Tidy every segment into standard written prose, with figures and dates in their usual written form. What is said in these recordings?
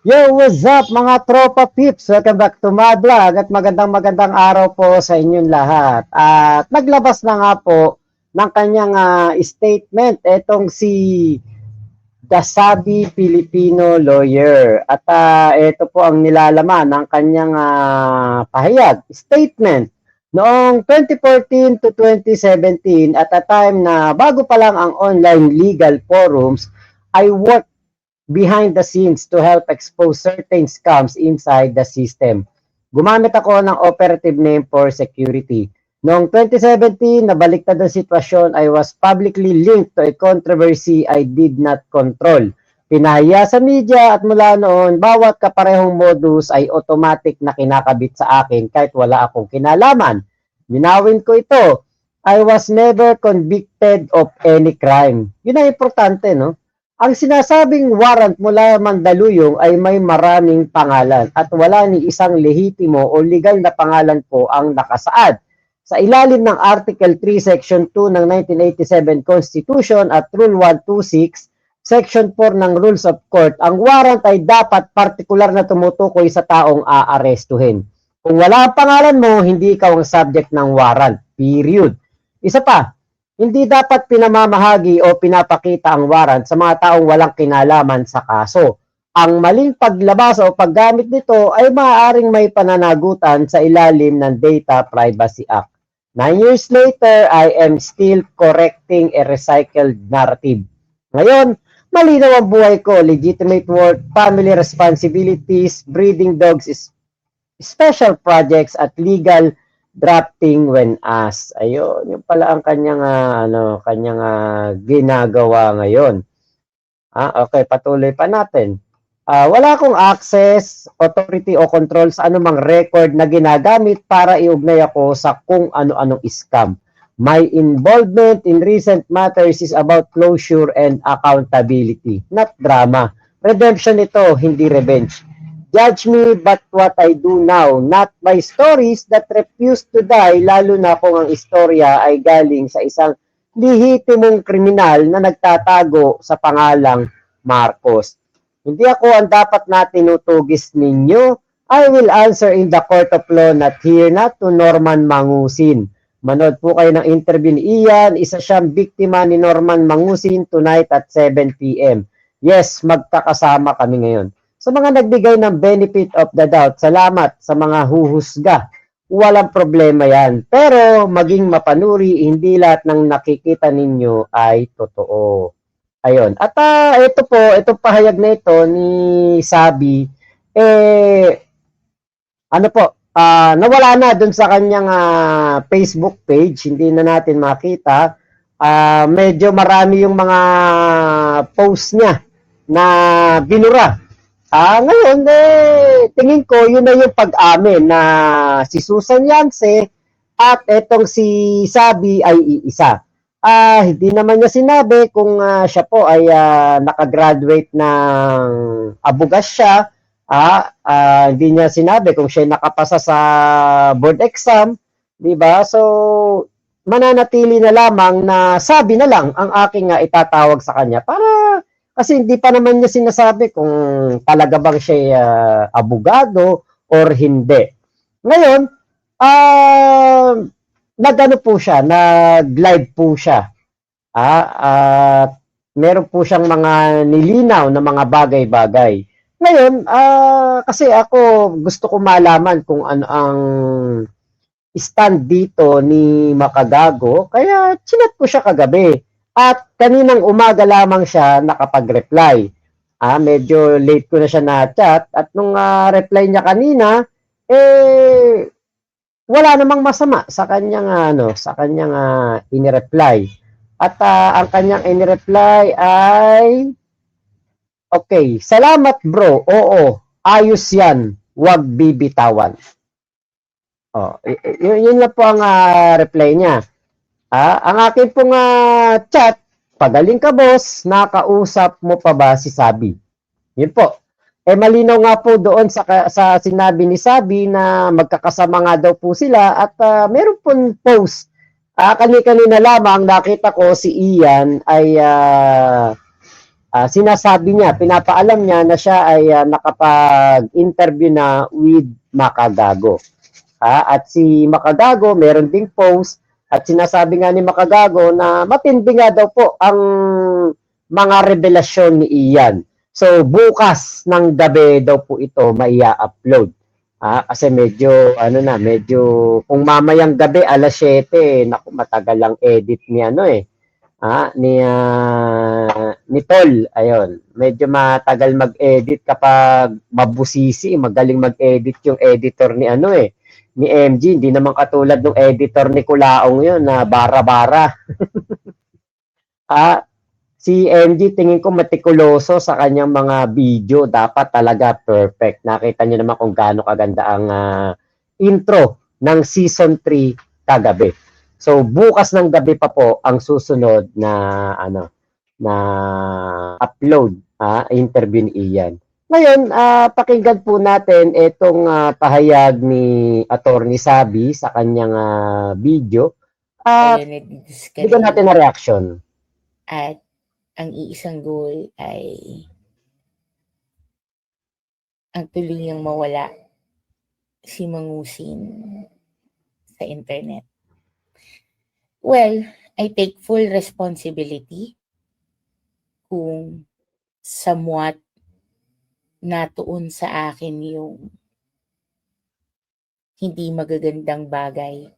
Yo, what's up mga tropa pips? Welcome back to my vlog at magandang araw po sa inyong lahat. At naglabas na nga po ng kanyang statement etong si Dasabi Filipino lawyer. At ito po ang nilalaman ng kanyang pahayag, statement. Noong 2014 to 2017, at a time na bago pa lang ang online legal forums, I worked behind the scenes to help expose certain scams inside the system. Gumamit ako ng operative name for security. Noong 2017, nabaliktad ang sitwasyon, I was publicly linked to a controversy I did not control. Pinahiya sa media at mula noon, bawat kaparehong modus ay automatic na kinakabit sa akin kahit wala akong kinalaman. Minawin ko ito. I was never convicted of any crime. Yun ang importante, no? Ang sinasabing warrant mula Mandaluyong ay may maraming pangalan at wala ni isang lehitimo o legal na pangalan po ang nakasaad. Sa ilalim ng Article 3, Section 2 ng 1987 Constitution at Rule 126, Section 4 ng Rules of Court, ang warrant ay dapat partikular na tumutukoy sa taong aarestuhin. Kung wala ang pangalan mo, hindi ikaw ang subject ng warrant. Period. Isa pa, hindi dapat pinamamahagi o pinapakita ang warrant sa mga taong walang kinalaman sa kaso. Ang maling paglabas o paggamit nito ay maaaring may pananagutan sa ilalim ng Data Privacy Act. 9 years later, I am still correcting a recycled narrative. Ngayon, malinaw ang buhay ko, legitimate work, family responsibilities, breeding dogs, special projects, at legal drafting when asked. Ayun, yung pala ang kanyang ginagawa ngayon. Okay, patuloy pa natin. Wala akong access, authority o control sa anumang record na ginagamit para iugnay ako sa kung ano-anong scam. My involvement in recent matters is about closure and accountability, not drama. Redemption ito, hindi revenge. Judge me but what I do now, not by stories that refuse to die, lalo na kung ang istorya ay galing sa isang lihitimong kriminal na nagtatago sa pangalang Marcos. Hindi ako ang dapat na tinutugis ninyo. I will answer in the court of law, not here, not to Norman Mangusin. Manood po kayo ng interview ni Ian. Isa siyang biktima ni Norman Mangusin tonight at 7 p.m. Yes, magkakasama kami ngayon. Sa mga nagbigay ng benefit of the doubt, salamat. Sa mga huhusga, walang problema yan. Pero maging mapanuri, hindi lahat ng nakikita ninyo ay totoo. Ayun. At ito po, itong pahayag na ito ni Sabi, nawala na dun sa kanyang Facebook page, hindi na natin makita. Medyo marami yung mga post niya na binura. Ngayon, tingin ko, yun na yung pag-amin na si Susan Yance at etong si Sabi ay iisa. Hindi naman niya sinabi kung siya po ay nakagraduate ng abugas siya. Hindi niya sinabi kung siya nakapasa sa board exam, di ba? So, mananatili na lamang na Sabi na lang ang aking itatawag sa kanya para kasi hindi pa naman niya sinasabi kung talaga bang siya abogado or hindi. Ngayon, nag-live po siya. At meron po siyang mga nilinaw na mga bagay-bagay. Ngayon, kasi ako gusto ko malaman kung ano ang stand dito ni Makagago, kaya chinat ko siya kagabi. At kaninang umaga lamang siya nakapag-reply. Medyo late ko na siya na-chat at nung reply niya kanina, wala namang masama sa kanyang ini-reply. At ang kanyang ini-reply ay okay, salamat bro. Oo, ayos 'yan. Huwag bibitawan. Yun na po ang reply niya. Ang akin pong chat, pagaling ka boss, nakausap mo pa ba si Sabi? Yun po. Malinaw nga po doon sa sinabi ni Sabi na magkakasama nga daw po sila at meron pong post. Kanina lamang nakita ko si Ian ay sinasabi niya, pinapaalam niya na siya ay nakapag-interview na with Makagago. At si Makagago, meron ding post at sinasabi nga ni Makagago na matindi nga daw po ang mga revelasyon ni Ian. So bukas ng gabi daw po ito maia-upload. Kasi medyo medyo kung mamayang gabi alas 7, naku, matagal lang edit ni ni Tol. Ayun, medyo matagal mag-edit kapag mabusisi, magaling mag-edit yung editor ni ni MG, hindi naman katulad ng editor ni Kulaong yun na bara-bara. ah, si MG tingin ko matikuloso sa kanyang mga video, dapat talaga perfect. Nakita niyo naman kung gaano kaganda ang intro ng season 3 kagabi. So bukas ng gabi pa po ang susunod na na upload interview ni Ian. Ngayon, pakinggan po natin itong pahayag ni Attorney Sabi sa kanyang video. At bigyan natin na reaction. At ang iisang goal ay ang tuluyang mawala si Mangusin sa internet. Well, I take full responsibility kung somewhat natuon sa akin yung hindi magagandang bagay.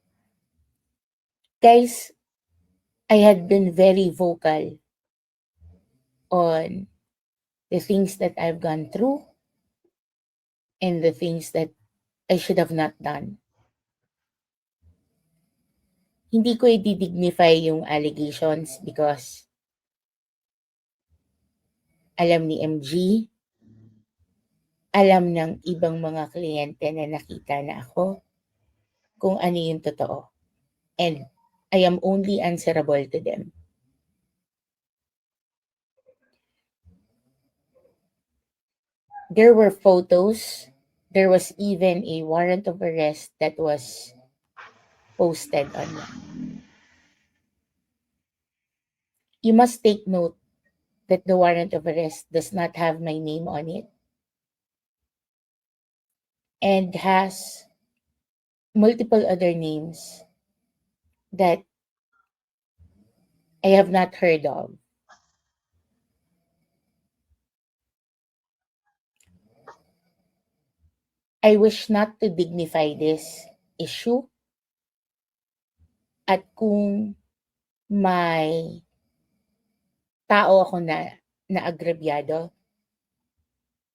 Guys, I had been very vocal on the things that I've gone through and the things that I should have not done. Hindi ko i-dignify yung allegations because alam ni MG, alam ng ibang mga kliyente na nakita na ako kung ano yung totoo. And I am only answerable to them. There were photos. There was even a warrant of arrest that was posted online. You must take note that the warrant of arrest does not have my name on it and has multiple other names that I have not heard of. I wish not to dignify this issue. At kung may tao ako na agrabyado,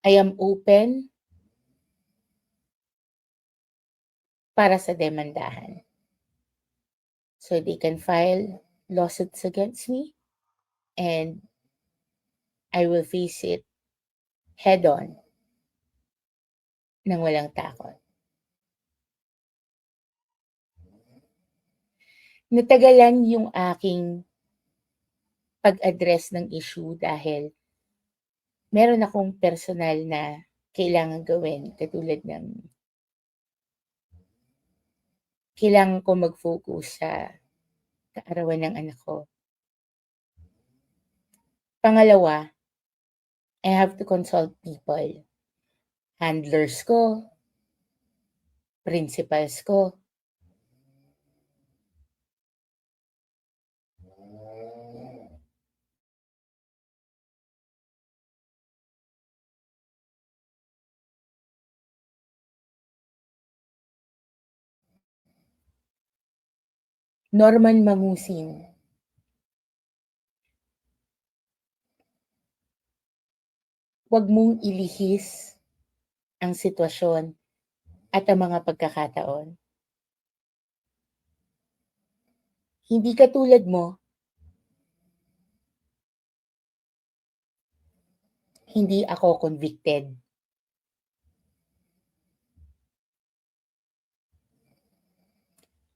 I am open para sa demandahan. So they can file lawsuits against me and I will face it head on nang walang takot. Natagalan yung aking pag-address ng issue dahil meron akong personal na kailangan gawin, katulad ng kailangan ko mag-focus sa kaarawan ng anak ko. Pangalawa, I have to consult people. Handlers ko, principals ko. Norman Mangusin. Huwag mong ilihis ang sitwasyon at ang mga pagkakataon. Hindi katulad mo, hindi ako convicted.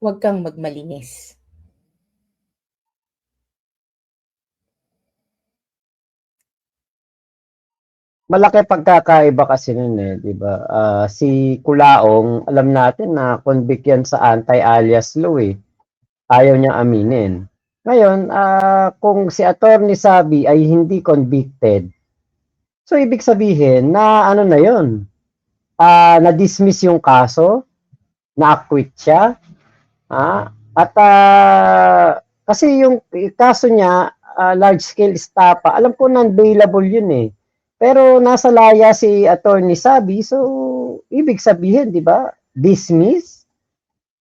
Huwag kang magmalinis. Malaki pagkakaiba kasi nun di ba? Si Kulaong, alam natin na convict yan sa anti-alias law Ayaw niyang aminin. Ngayon, kung si Attorney Sabi ay hindi convicted, so ibig sabihin na ano na 'yon, na-dismiss yung kaso, na-acquit siya, at kasi yung kaso niya, large scale estafa, alam ko non-bailable yun eh. Pero nasa laya si Attorney Sabi, so ibig sabihin, di ba, dismiss,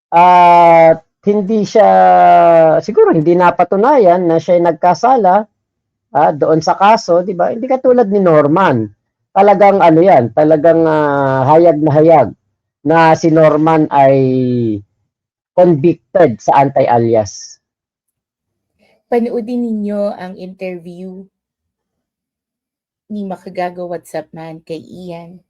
at hindi siya, siguro hindi napatunayan na siya ay nagkasala doon sa kaso, di ba? Hindi katulad ni Norman. Talagang ano yan, talagang hayag na hayag na si Norman ay convicted sa anti-alias. Panoodin ninyo ang interview ni Makagago WhatsApp Man kay Ian.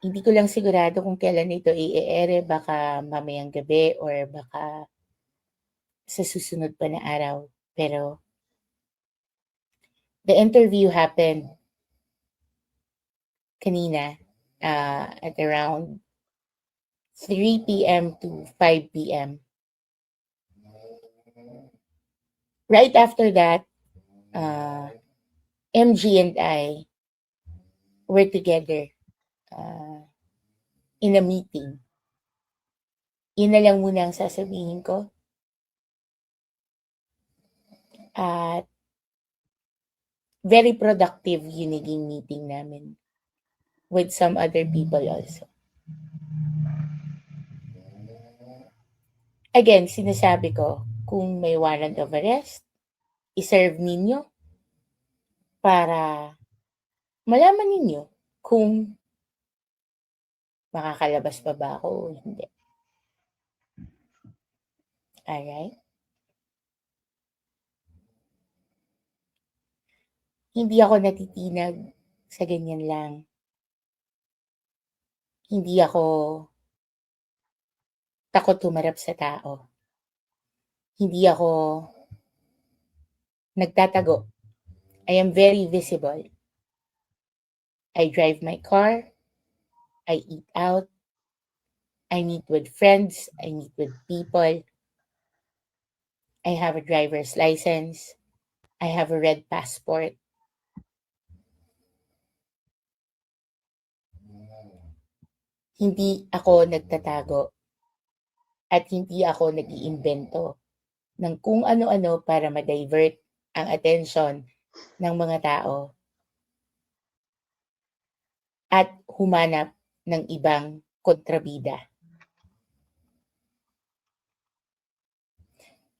Hindi ko lang sigurado kung kailan ito i-e-ere, baka mamayang gabi or baka sa susunod pa na araw. Pero the interview happened kanina at around 3 p.m. to 5 p.m. Right after that, MG and I were together in a meeting. Yun na lang muna ang sasabihin ko. At very productive yung naging meeting namin with some other people also. Again, sinasabi ko, kung may warrant of arrest, iserve ninyo para malaman ninyo kung makakalabas pa ba ako o hindi. Alright? Hindi ako natitinag sa ganyan lang. Hindi ako takot humarap sa tao. Hindi ako nagtatago. I am very visible. I drive my car. I eat out. I meet with friends. I meet with people. I have a driver's license. I have a red passport. Hindi ako nagtatago at hindi ako nag-iimbento ng kung ano-ano para ma-divert ang atensyon ng mga tao at humanap ng ibang kontrabida.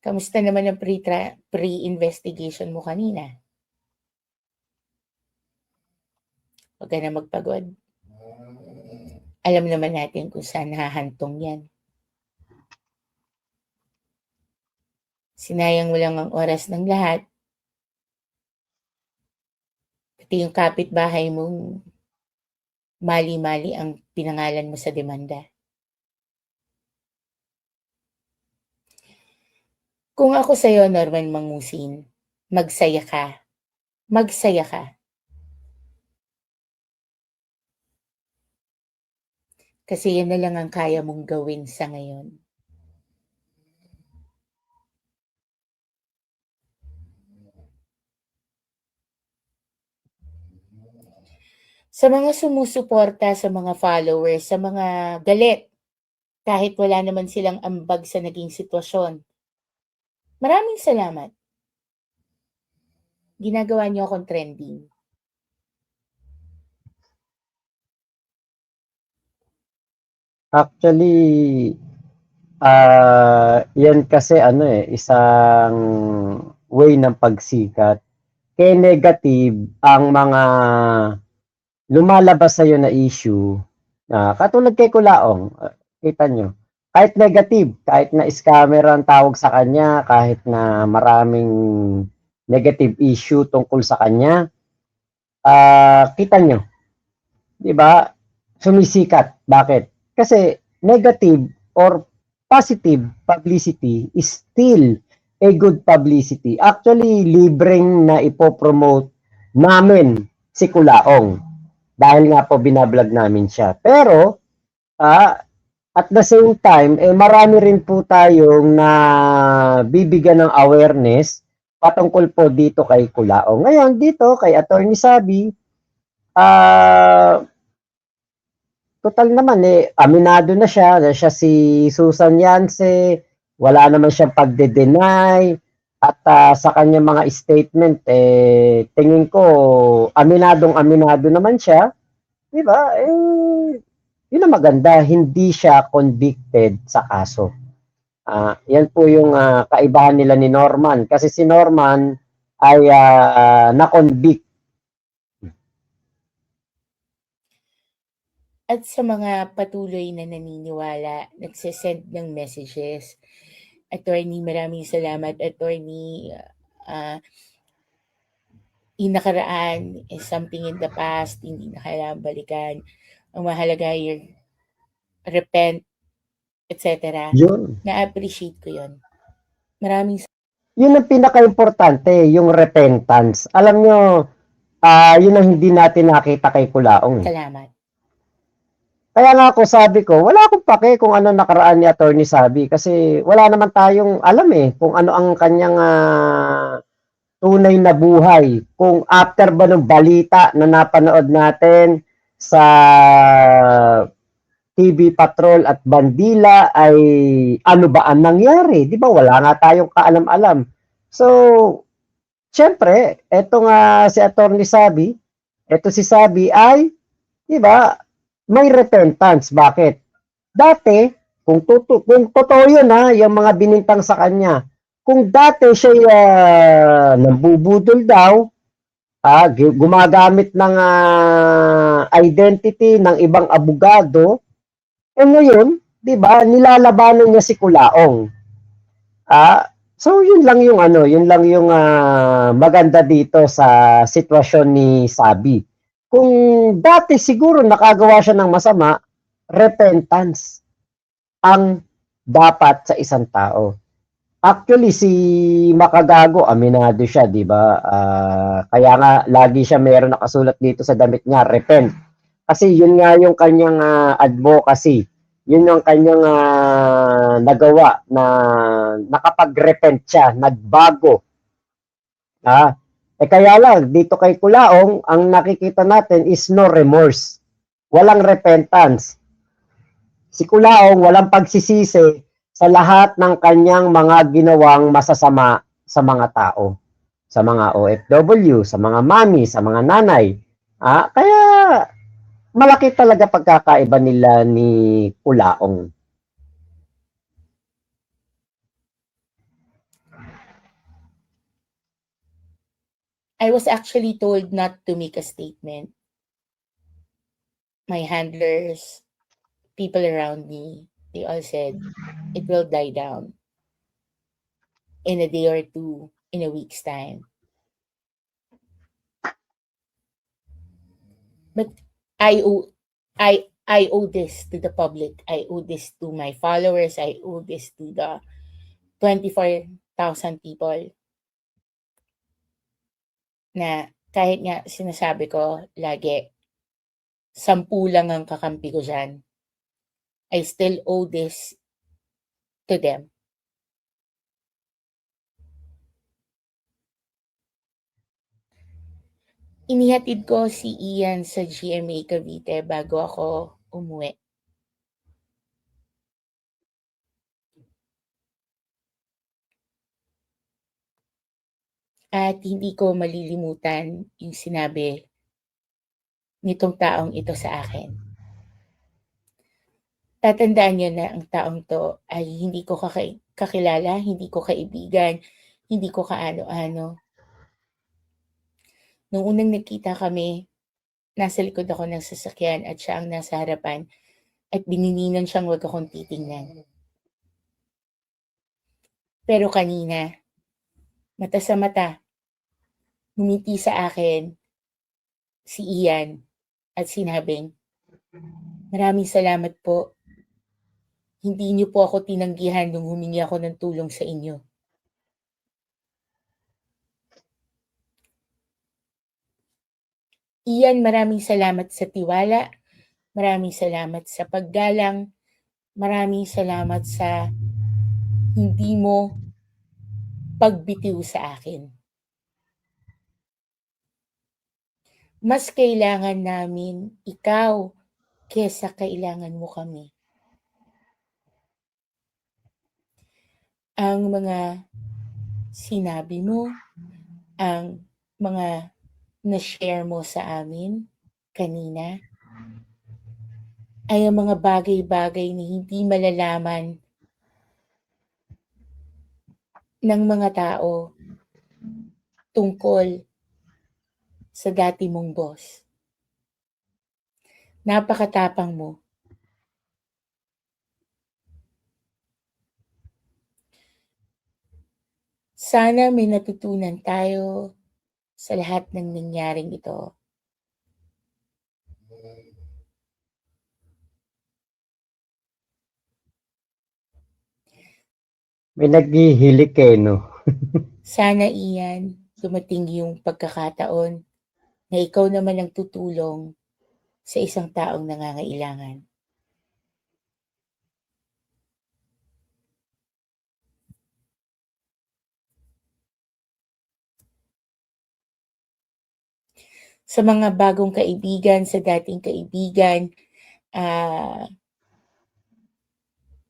Kamusta naman ang pre-investigation mo kanina? Huwag ka na magpagod. Alam naman natin kung saan hahantong yan. Sinayang mo lang ang oras ng lahat. Pati yung kapitbahay mong mali-mali ang pinangalan mo sa demanda. Kung ako sa'yo, Norman Mangusin, magsaya ka. Magsaya ka. Kasi yan na lang ang kaya mong gawin sa ngayon. Sa mga sumusuporta, sa mga followers, sa mga galit, kahit wala naman silang ambag sa naging sitwasyon, maraming salamat. Ginagawa niyo akong trending. Actually, yan kasi isang way ng pagsikat. Kaya negative ang mga lumalabas sa'yo na issue, katulad kay Kulaong, kita nyo, kahit negative, kahit na scammer ang tawag sa kanya, kahit na maraming negative issue tungkol sa kanya, kita nyo, di ba, sumisikat. Bakit? Kasi negative or positive publicity is still a good publicity. Actually, libreng na ipopromote namin si Kulaong dahil nga po binablog namin siya. Pero, At the same time, marami rin po tayong na bibigyan ng awareness patungkol po dito kay Kulao. Ngayon, dito kay Attorney Sabi, ah, total naman aminado na siya si Susan Yance, wala naman siyang pagde-deny at sa kanyang mga statement tingin ko aminadong-aminado naman siya, 'di ba? Yun ang maganda, hindi siya convicted sa kaso. Yan po yung kaibahan nila ni Norman kasi si Norman ay na-convict. At sa mga patuloy na naniniwala, nagsesend ng messages. Attorney, maraming salamat. Attorney, yung nakaraan is something in the past, hindi na kailangan balikan. Ang mahalaga yung repent, etc. Yun. Na-appreciate ko yun. Maraming Yun ang pinaka-importante, yung repentance. Alam nyo, yun ang hindi natin nakita kay Kulaong. salamat. Kaya nga ako sabi ko, wala akong pake kung ano nakaraan ni Attorney Sabi kasi wala naman tayong alam kung ano ang kanyang tunay na buhay. Kung after ba ng balita na napanood natin sa TV Patrol at Bandila ay ano ba ang nangyari? Di ba wala nga tayong kaalam-alam. So, syempre, eto nga si Attorney Sabi, eto si Sabi ay, di ba, may repentance. Bakit? Dati, kung totoo yun yung mga binintang sa kanya, kung dati siya nambubudol daw, gumagamit ng identity ng ibang abogado, ngayon, 'di ba, nilalabanan niya si Kulaong. So yun lang yung maganda dito sa sitwasyon ni Sabi. Kung dati siguro nakagawa siya ng masama, repentance ang dapat sa isang tao. Actually, si Makagago, aminado siya, di ba? Kaya nga, lagi siya meron nakasulat dito sa damit niya, repent. Kasi yun nga yung kanyang advocacy. Yun yung kanyang nagawa na nakapag-repent siya, nagbago. Kaya lang, dito kay Kulaong, ang nakikita natin is no remorse. Walang repentance. Si Kulaong, walang pagsisisi sa lahat ng kanyang mga ginawang masasama sa mga tao. Sa mga OFW, sa mga mami, sa mga nanay. Kaya malaki talaga pagkakaiba nila ni Kulaong. I was actually told not to make a statement. My handlers, people around me, they all said, it will die down in a day or two, in a week's time. But I owe this to the public. I owe this to my followers. I owe this to the 24,000 people na kahit nga sinasabi ko lagi, 10 lang ang kakampi ko dyan. I still owe this to them. Inihatid ko si Ian sa GMA Cavite bago ako umuwi. At hindi ko malilimutan yung sinabi nitong taong ito sa akin. Tatandaan niyo na ang taong to ay hindi ko kakilala, hindi ko kaibigan, hindi ko kaano-ano. Nung unang nagkita kami, nasa likod ako ng sasakyan at siya ang nasa harapan at binininan siyang wag akong titingnan. Pero kanina, mata sa mata, ngumiti sa akin si Ian at sinabing, maraming salamat po. Hindi niyo po ako tinanggihan nung humingi ako ng tulong sa inyo. Ian, maraming salamat sa tiwala. Maraming salamat sa paggalang. Maraming salamat sa hindi mo pagbitiw sa akin. Mas kailangan namin ikaw kesa kailangan mo kami. Ang mga sinabi mo, ang mga na-share mo sa amin kanina, ay ang mga bagay-bagay na hindi malalaman ng mga tao tungkol sa dati mong boss. Napakatapang mo. Sana may natutunan tayo sa lahat ng nangyaring ito. May naghihilik no? Sana iyan, dumating yung pagkakataon na ikaw naman ang tutulong sa isang taong nangangailangan. Sa mga bagong kaibigan, sa dating kaibigan,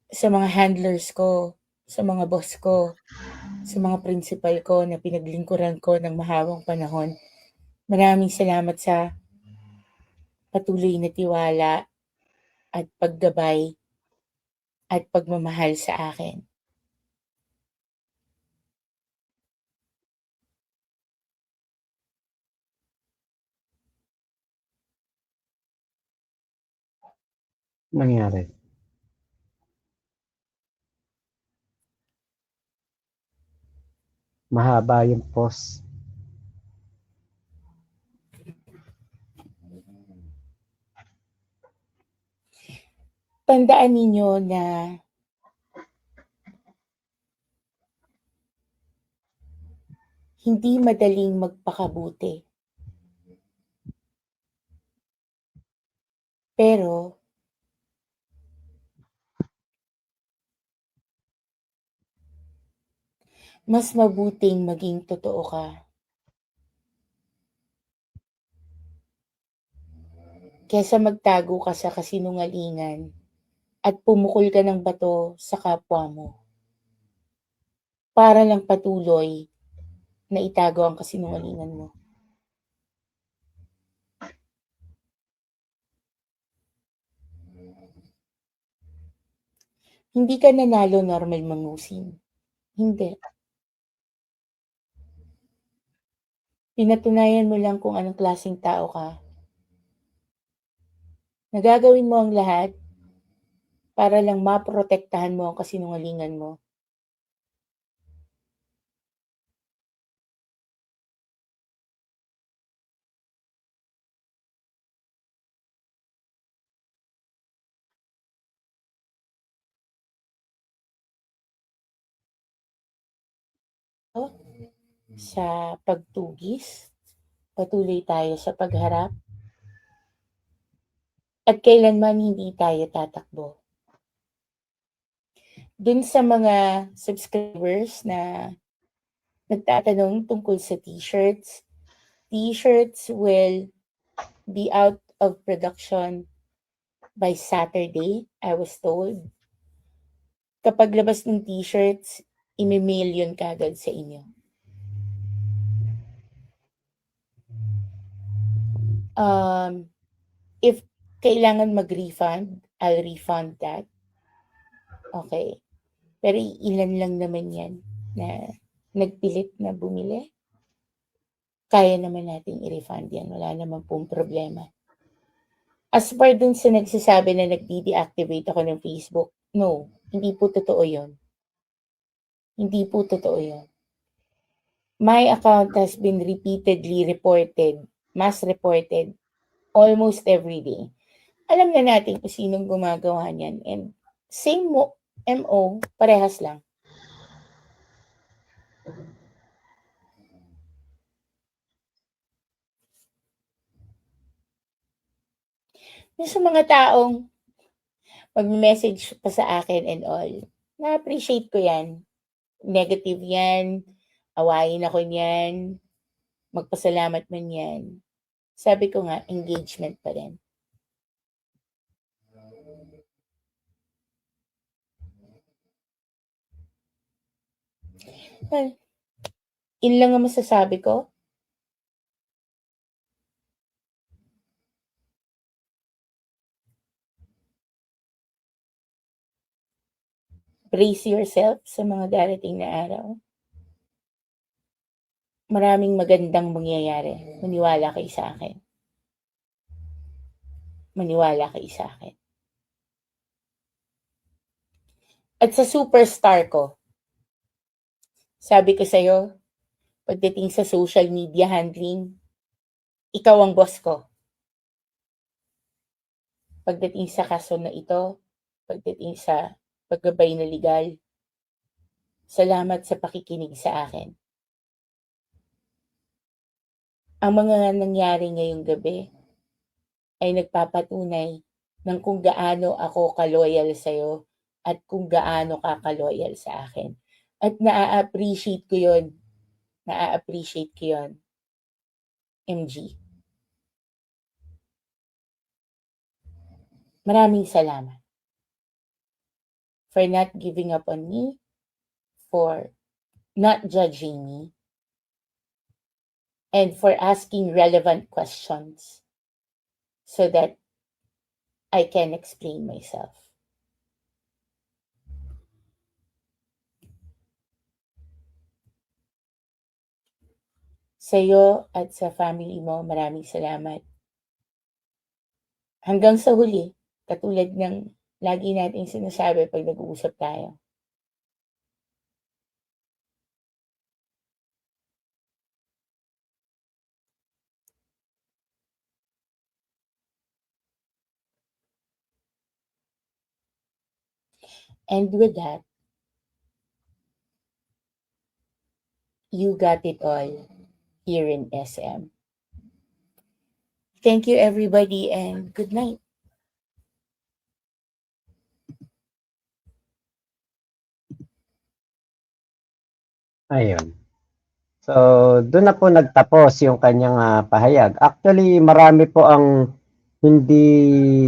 sa mga handlers ko, sa mga boss ko, sa mga principal ko na pinaglingkuran ko ng mahabang panahon. Maraming salamat sa patuloy na tiwala at paggabay at pagmamahal sa akin. Nangyari. Mahaba yung post. Tandaan ninyo na hindi madaling magpakabuti. Pero mas mabuting maging totoo ka. Kesa magtago ka sa kasinungalingan at pumukol ka ng bato sa kapwa mo. Para lang patuloy na itago ang kasinungalingan mo. Hindi ka nanalo normal mangusin. Hindi. Pinatunayan mo lang kung anong klaseng tao ka. Nagagawin mo ang lahat para lang maprotektahan mo ang kasinungalingan mo. Sa pagtugis, patuloy tayo sa pagharap, at kailanman hindi tayo tatakbo. Dun sa mga subscribers na nagtatanong tungkol sa t-shirts, t-shirts will be out of production by Saturday, I was told. Kapag labas ng t-shirts, imi-mail yun kagad sa inyo. If kailangan mag-refund, I'll refund that. Okay. Pero ilan lang naman yan na nagpilit na bumili. Kaya naman nating i-refund yan. Wala naman pong problema. As far dun sa nagsasabi na nagdi-deactivate ako ng Facebook, no, hindi po totoo yun. Hindi po totoo yun. My account has been repeatedly reported, mass reported, almost every day. Alam na natin kung sinong gumagawa niyan. And same MO, parehas lang. Yung sa mga taong Mag-message pa sa akin and all. Na-appreciate ko yan. Negative yan, awayin ako niyan, magpasalamat man yan. Sabi ko nga, engagement pa rin. Well, yun lang ang masasabi ko. Brace yourself sa mga darating na araw. Maraming magandang mangyayari. Maniwala kayo sa akin. Maniwala kayo sa akin. At sa superstar ko, sabi ko sa'yo, pagdating sa social media handling, ikaw ang boss ko. Pagdating sa kaso na ito, pagdating sa paggabay na legal, salamat sa pakikinig sa akin. Ang mga nangyari ngayong gabi ay nagpapatunay ng kung gaano ako ka-loyal sa'yo at kung gaano ka ka-loyal sa akin. At naa-appreciate ko yun. Na-appreciate ko yun. MG. Maraming salamat for not giving up on me, for not judging me, and for asking relevant questions so that I can explain myself. Sa'yo at sa family mo, maraming salamat. Hanggang sa huli, katulad ng lagi nating sinasabi pag nag-uusap tayo. And with that, you got it all here in SM. Thank you everybody and good night. Ayun. So, doon na po nagtapos yung kanyang pahayag. Actually, marami po ang hindi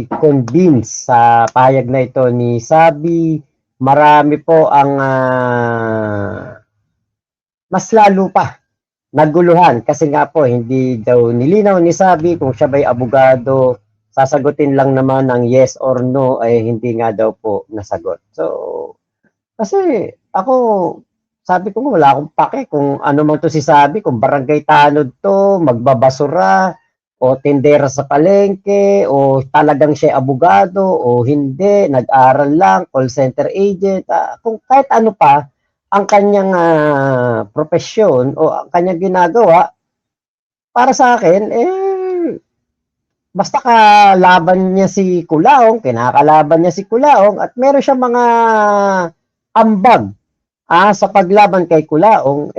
convinced sa pahayag na ito ni Sabi. Marami po ang mas lalo pa naguluhan kasi nga po hindi daw nilinaw ni Sabi kung siya ba'y abogado, sasagutin lang naman ng yes or no ay hindi nga daw po nasagot. So, kasi ako sabi ko wala akong pake kung ano man to si Sabi, kung barangay tanod to, magbabasura o tindera sa palengke o talagang siya abogado o hindi, nag-aral lang, call center agent, kung kahit ano pa ang kanyang profesyon o ang kanyang ginagawa, para sa akin, basta kalaban niya si Kulaong, kinakalaban niya si Kulaong at meron siya mga ambag sa paglaban kay Kulaong,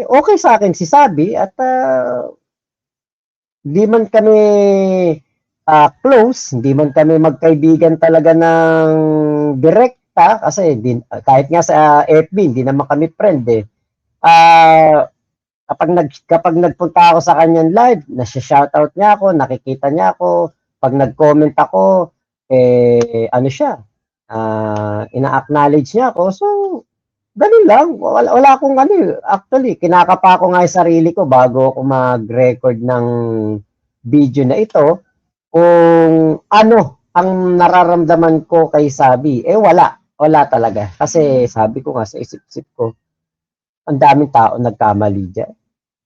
okay sa akin si Sabi at di man kami close, hindi man kami magkaibigan talaga ng direkta kasi kahit nga sa FB, hindi naman kami friend kapag nagpunta ako sa kanyang live, nasi-shoutout niya ako, nakikita niya ako, pag nag-comment ako, ano siya, ina-acknowledge niya ako. So, ganun lang. Wala akong actually, kinakapa ko nga yung sarili ko bago ako mag-record ng video na ito kung ano ang nararamdaman ko kay Sabi. Wala talaga. Kasi sabi ko nga sa isip-isip ko, ang daming tao nagkamali dyan.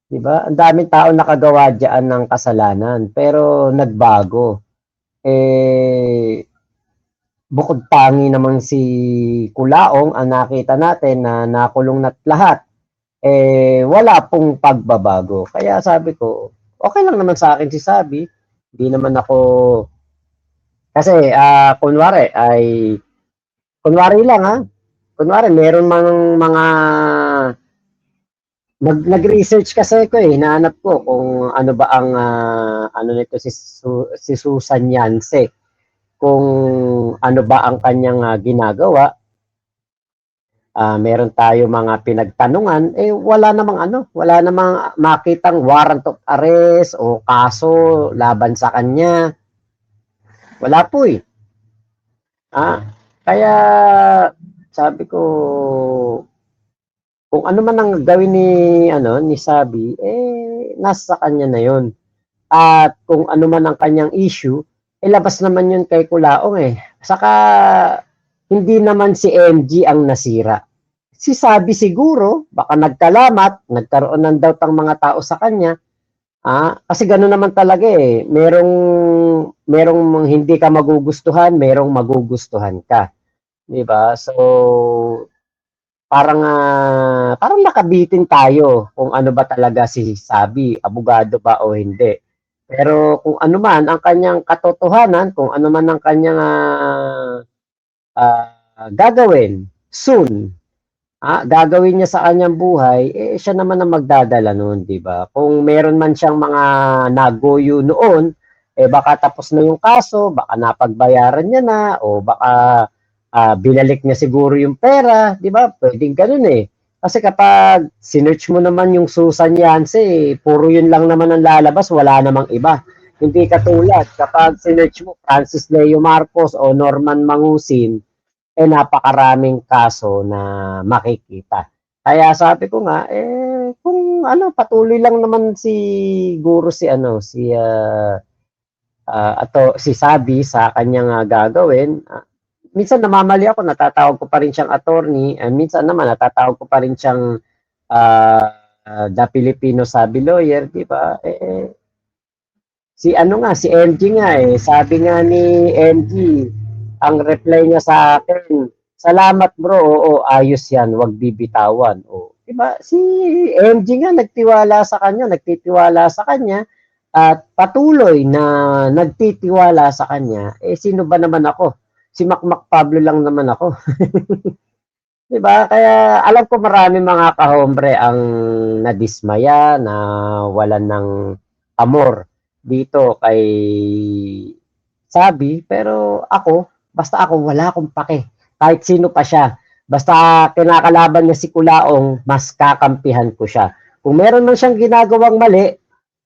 Diba? Ang daming tao nakagawa dyan ng kasalanan, pero nagbago. Bukod tangi naman si Kulaong, ang nakita natin na nakulong na't lahat, wala pong pagbabago. Kaya sabi ko, okay lang naman sa akin si Sabi. Hindi naman ako, kasi kunwari lang kunwari meron mga nag-research kasi ko hinahanap ko kung ano ba ang ano nito si Susan Yance. kung ano ba ang kanyang ginagawa. Meron tayo mga pinagtanungan, wala namang makitang warrant of arrest o kaso laban sa kanya. Wala po eh. Kaya sabi ko, kung ano man ang gawin ni Sabi, nasa kanya na yon. At kung ano man ang kanyang issue, labas naman yun kay Kulaong eh. Saka, hindi naman si MG ang nasira. Si Sabi siguro, baka nagkalamat, nagkaroon ng doubt ang mga tao sa kanya, kasi gano'n naman talaga eh. Merong hindi ka magugustuhan, merong magugustuhan ka. Di ba? So, parang nakabitin tayo kung ano ba talaga si Sabi, abogado ba o hindi. Pero kung ano man ang kanyang katotohanan, kung ano man ang kanyang gagawin soon, gagawin niya sa kanyang buhay, siya naman ang magdadala noon, di ba? Kung meron man siyang mga nagoyo noon, baka tapos na yung kaso, baka napagbayaran niya na, o baka binalik niya siguro yung pera, di ba? Pwedeng ganun eh. Kasi kapag sinearch mo naman yung Susan Yance, puro yun lang naman ang lalabas, wala namang iba. Hindi katulad, kapag sinearch mo Francis Leo Marcos o Norman Mangusin, napakaraming kaso na makikita. Kaya sabi ko nga, kung patuloy lang naman siguro si Sabi sa kanyang gagawin. Minsan namamali ako, natatawag ko pa rin siyang attorney, minsan naman natatawag ko pa rin siyang the Filipino Sabi lawyer, di ba? Si MG nga sabi nga ni MG, ang reply niya sa akin, salamat bro, oo, ayos yan, wag bibitawan. Diba? Si MG nga nagtitiwala sa kanya, at patuloy na nagtitiwala sa kanya, sino ba naman ako? Si Macmac Pablo lang naman ako. Diba? Kaya alam ko marami mga kahombre ang nadismaya, na walan ng amor dito kay Sabi, pero basta ako, wala akong pake. Kahit sino pa siya. Basta kinakalaban niya si Kulaong, mas kakampihan ko siya. Kung meron man siyang ginagawang mali,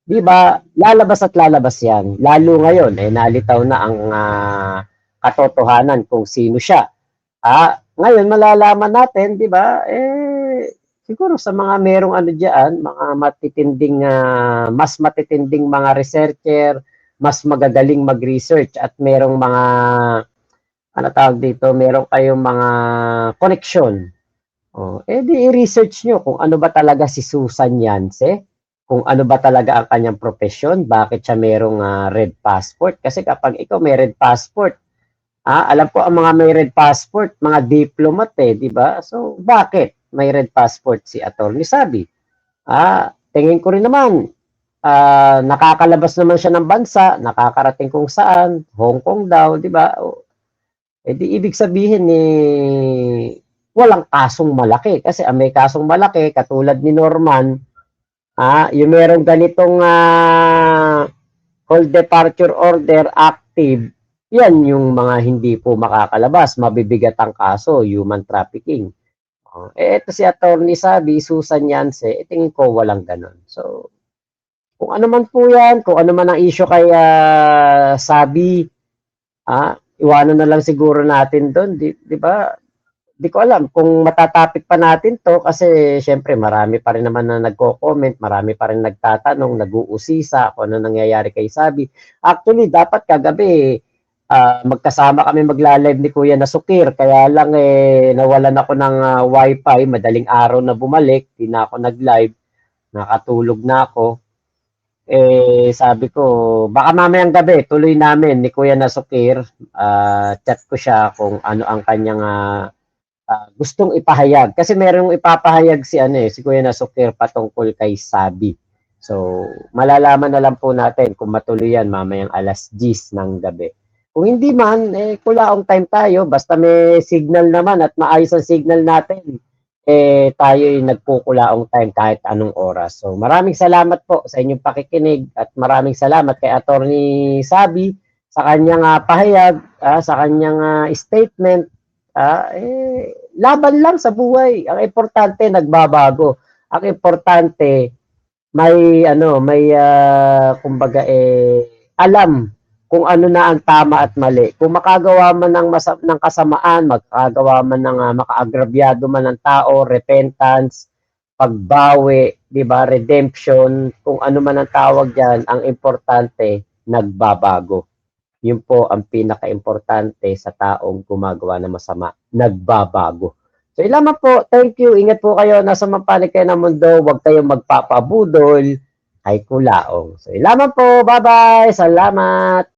di ba, lalabas at lalabas yan. Lalo ngayon, nalitaw na ang katotohanan kung sino siya. Ngayon, malalaman natin, di ba, siguro sa mga merong diyan, mga mas matitinding mga researcher, mas magagaling mag-research at merong mga tawag dito, meron kayong mga connection. Di i-research nyo kung ano ba talaga si Susan Yance, kung ano ba talaga ang kanyang profesyon, bakit siya merong red passport. Kasi kapag ikaw may red passport, alam ko ang mga may red passport, mga diplomat di ba? So, bakit may red passport si Atty. Sabi? Tingin ko rin naman, nakakalabas naman siya ng bansa, nakakarating kung saan, Hong Kong daw, di ba? Di ibig sabihin walang kasong malaki. Kasi may kasong malaki, katulad ni Norman, yung merong ganitong hold departure order active, yan yung mga hindi po makakalabas, mabibigat ang kaso, human trafficking. Ito si Atty. Sabi, Susan Yance, tingin ko walang ganon. So, kung ano man po yan, kung ano man ang issue kay Sabi, iwanan na lang siguro natin doon, di ba? Di ko alam kung matatapik pa natin to, kasi syempre marami pa rin naman na nagko-comment, marami pa rin nagtatanong, nag-uusisa kung ano nangyayari kay Sabi. Actually, dapat kagabi, magkasama kami magla-live ni Kuya Nasukir, kaya lang nawalan ako ng wifi, madaling araw na bumalik, di na ako nag-live, nakatulog na ako. Sabi ko, baka mamayang gabi, tuloy namin ni Kuya Nasukir, chat ko siya kung ano ang kanyang gustong ipahayag. Kasi merong ipapahayag si Kuya Nasukir patungkol kay Sabi. So, malalaman na lang po natin kung matuloy yan mamayang 10:00 ng gabi. Kung hindi man, kulaong time tayo, basta may signal naman at maayos ang signal natin, tayo nagpukulaong time kahit anong oras. So, maraming salamat po sa inyong pakikinig at maraming salamat kay Atty. Sabi sa kanyang pahayag. sa kanyang statement, laban lang sa buhay. Ang importante, nagbabago. Ang importante, may kumbaga alam kung ano na ang tama at mali. Kung makagawa man ng kasamaan, makagawa man ng makaagrabyado man ng tao, repentance, pagbawi, 'di ba, redemption, kung ano man ang tawag diyan, ang importante nagbabago. Yun po ang pinaka-importante sa taong gumagawa ng masama, nagbabago. So, ilaman po. Thank you. Ingat po kayo. Nasa mapanig kayo ng mundo. Huwag kayong magpapabudol kay kulaong. So, ilaman po. Bye-bye. Salamat.